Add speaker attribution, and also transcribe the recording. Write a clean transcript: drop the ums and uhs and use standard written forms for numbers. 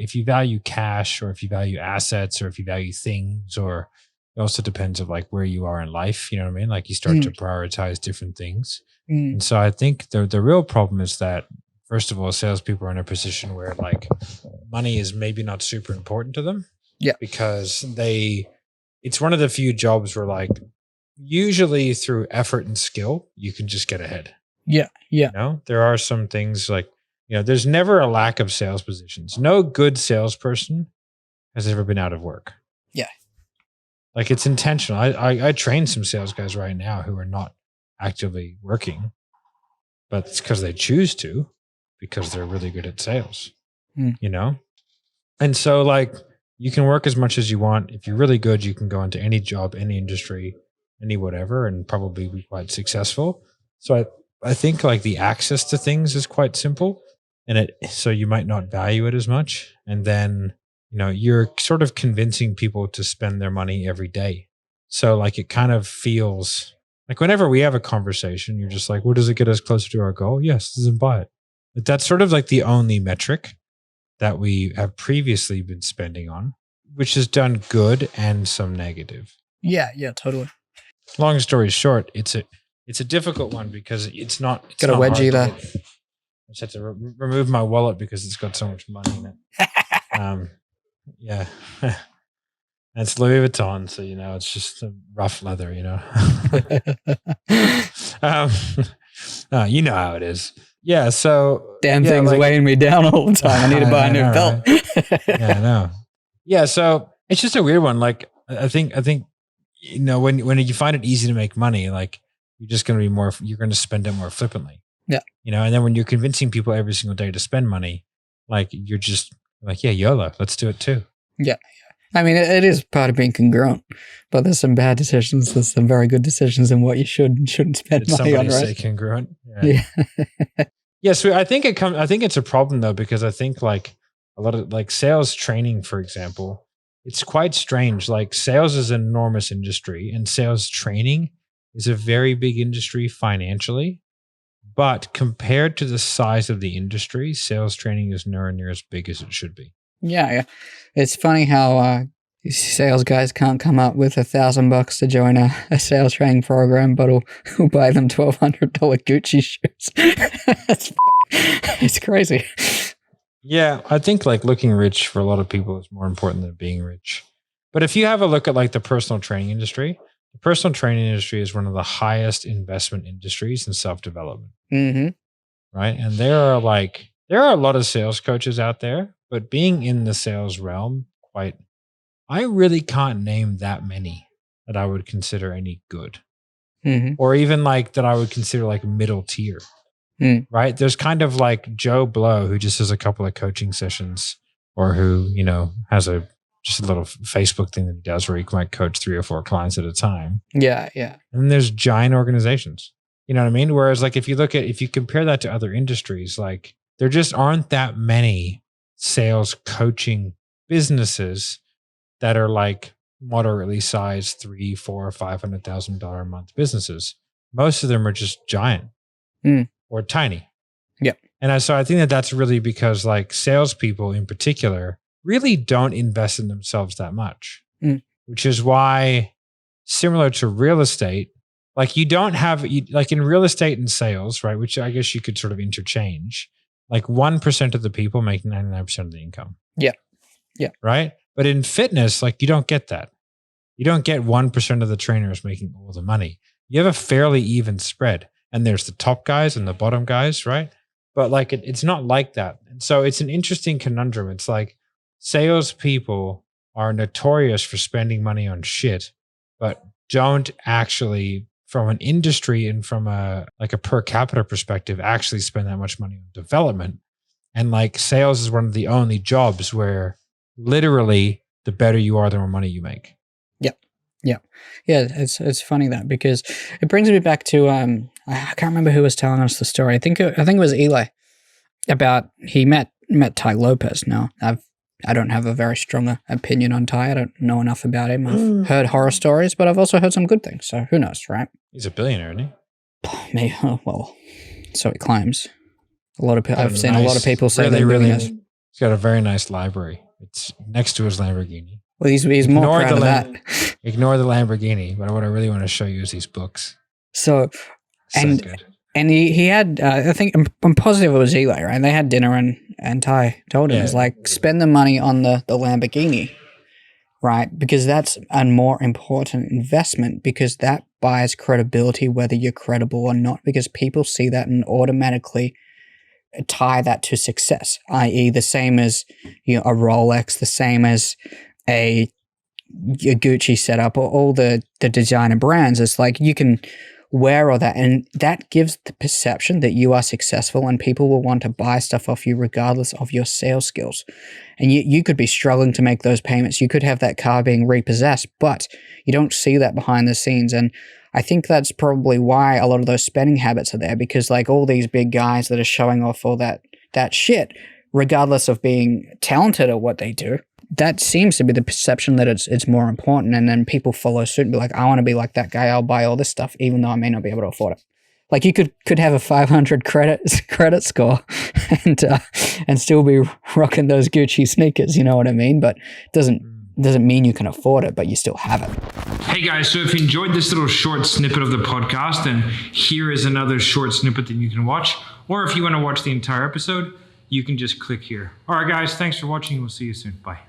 Speaker 1: if you value cash or if you value assets or if you value things, or it also depends of like where you are in life. You know what I mean? Like you start to prioritize different things. And so I think the real problem is that, first of all, salespeople are in a position where like money is maybe not super important to them.
Speaker 2: Yeah.
Speaker 1: Because it's one of the few jobs where like usually through effort and skill, you can just get ahead.
Speaker 2: Yeah. Yeah.
Speaker 1: You know, there are some things like, there's never a lack of sales positions. No good salesperson has ever been out of work.
Speaker 2: Yeah.
Speaker 1: Like it's intentional. I train some sales guys right now who are not actively working, but it's because they choose to, because they're really good at sales, And so like you can work as much as you want. If you're really good, you can go into any job, any industry, any whatever, and probably be quite successful. So I think like the access to things is quite simple, and so you might not value it as much. And then, you're sort of convincing people to spend their money every day. So like it kind of feels like whenever we have a conversation, you're just like, well, does it get us closer to our goal? Yes, then buy it. But that's sort of like the only metric that we have previously been spending on, which has done good and some negative.
Speaker 2: Yeah, totally.
Speaker 1: Long story short, it's a difficult one because it's not. It's
Speaker 2: got a wedgie there.
Speaker 1: I just had to remove my wallet because it's got so much money in it. Yeah. And it's Louis Vuitton, so it's just a rough leather, You know how it is. Yeah, so
Speaker 2: thing's weighing me down all the time. I need to buy a new belt.
Speaker 1: Right? Yeah, I know. Yeah, so it's just a weird one. Like I think when you find it easy to make money, like you're just going to you're going to spend it more flippantly.
Speaker 2: Yeah.
Speaker 1: And then when you're convincing people every single day to spend money, like you're just like, yeah, YOLO, let's do it too.
Speaker 2: Yeah. I mean, it is part of being congruent, but there's some bad decisions. There's some very good decisions in what you should and shouldn't spend money on, right?
Speaker 1: Say congruent? Yeah. Yes, I think it's a problem though, because I think like a lot of like sales training, for example, it's quite strange. Like sales is an enormous industry and sales training is a very big industry financially. But compared to the size of the industry, sales training is nowhere near as big as it should be.
Speaker 2: Yeah. It's funny how sales guys can't come up with $1,000 to join a sales training program, but will buy them $1,200 Gucci shoes. It's crazy.
Speaker 1: Yeah, I think like looking rich for a lot of people is more important than being rich. But if you have a look at like the personal training industry, the personal training industry is one of the highest investment industries in self-development.
Speaker 2: Mm-hmm.
Speaker 1: Right? And there are a lot of sales coaches out there, but being in the sales realm, I really can't name that many that I would consider any good.
Speaker 2: Mm-hmm.
Speaker 1: Or even like that I would consider like middle tier. Right? There's kind of like Joe Blow who just has a couple of coaching sessions, or who, has just a little Facebook thing that he does where he might coach 3 or 4 clients at a time.
Speaker 2: Yeah.
Speaker 1: And then there's giant organizations. You know what I mean? Whereas like if you compare that to other industries, like there just aren't that many sales coaching businesses that are like moderately sized $300,000, $400,000, $500,000 a month businesses. Most of them are just giant or tiny.
Speaker 2: Yeah.
Speaker 1: And so I think that's really because like salespeople in particular really don't invest in themselves that much, which is why, similar to real estate, like you don't have, like in real estate and sales, right? Which I guess you could sort of interchange. Like 1% of the people make 99% of the income.
Speaker 2: Yeah.
Speaker 1: Right? But in fitness, like you don't get that. You don't get 1% of the trainers making all the money. You have a fairly even spread. And there's the top guys and the bottom guys, right? But like it's not like that. And so it's an interesting conundrum. It's like salespeople are notorious for spending money on shit, but don't actually, from an industry and from a per capita perspective, actually spend that much money on development. And like sales is one of the only jobs where literally the better you are, the more money you make.
Speaker 2: Yeah. It's funny that, because it brings me back to I can't remember who was telling us the story. I think it was Eli, about he met Tai Lopez. Now I don't have a very strong opinion on Tai. I don't know enough about him. I've heard horror stories, but I've also heard some good things. So who knows, right?
Speaker 1: He's a billionaire, isn't he?
Speaker 2: Well, so he claims. I've seen a lot of people say they're billionaires.
Speaker 1: He's got a very nice library. It's next to his Lamborghini.
Speaker 2: Well, he's more proud of that.
Speaker 1: Ignore the Lamborghini, but what I really want to show you is these books.
Speaker 2: So
Speaker 1: Good.
Speaker 2: And he had, I think, I'm positive it was Eli, right? They had dinner and Ty told him, it's like, spend the money on the Lamborghini, right? Because that's a more important investment because that buys credibility, whether you're credible or not, because people see that and automatically tie that to success, i.e. the same as a Rolex, the same as a Gucci setup or all the designer brands. It's like you can wear all that, and that gives the perception that you are successful and people will want to buy stuff off you regardless of your sales skills. And you could be struggling to make those payments. You could have that car being repossessed, but you don't see that behind the scenes. And I think that's probably why a lot of those spending habits are there, because like all these big guys that are showing off all that shit, regardless of being talented at what they do, that seems to be the perception that it's more important. And then people follow suit and be like, I want to be like that guy. I'll buy all this stuff, even though I may not be able to afford it. Like you could have a 500 credit score and still be rocking those Gucci sneakers. You know what I mean? But it doesn't mean you can afford it, but you still have it.
Speaker 3: Hey guys, so if you enjoyed this little short snippet of the podcast, then here is another short snippet that you can watch. Or if you want to watch the entire episode, you can just click here. All right, guys, thanks for watching. We'll see you soon. Bye.